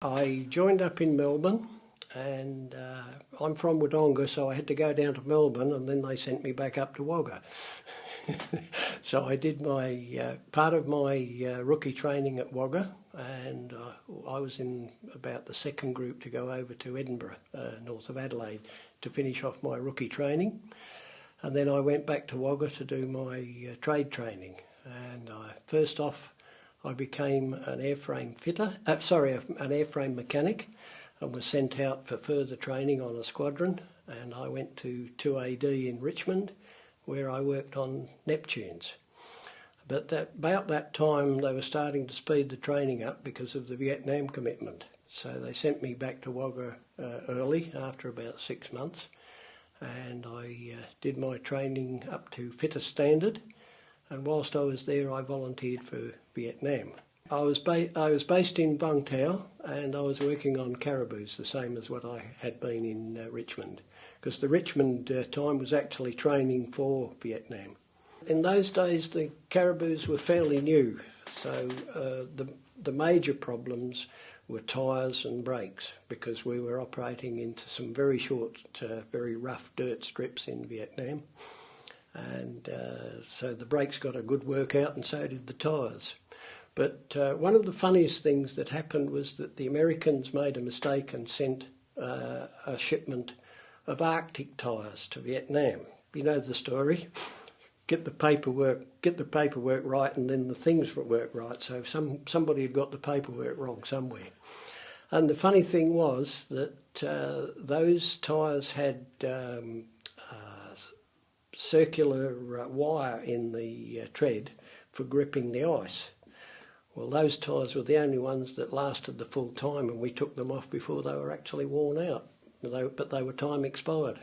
I joined up in Melbourne, and I'm from Wodonga, so I had to go down to Melbourne, and then they sent me back up to Wagga. So I did my part of my rookie training at Wagga, and I was in about the second group to go over to Edinburgh, north of Adelaide, to finish off my rookie training. And then I went back to Wagga to do my trade training. And first off, I became an airframe fitter, an airframe mechanic, and was sent out for further training on a squadron. And I went to 2AD in Richmond, where I worked on Neptunes. But about that time, they were starting to speed the training up because of the Vietnam commitment. So they sent me back to Wagga early, after about 6 months, and I did my training up to fitter standard. And whilst I was there, I volunteered for Vietnam. I was based in Vung Tau, and I was working on Caribous, the same as what I had been in Richmond, because the Richmond time was actually training for Vietnam. In those days, the Caribous were fairly new, so the major problems were tyres and brakes, because we were operating into some very short, very rough dirt strips in Vietnam. And so the brakes got a good workout, and so did the tyres. But one of the funniest things that happened was that the Americans made a mistake and sent a shipment of Arctic tyres to Vietnam. You know the story. Get the paperwork right, and then the things work right. So somebody had got the paperwork wrong somewhere. And the funny thing was that those tyres had circular wire in the tread for gripping the ice. Well, those tyres were the only ones that lasted the full time, and we took them off before they were actually worn out. But they were time expired.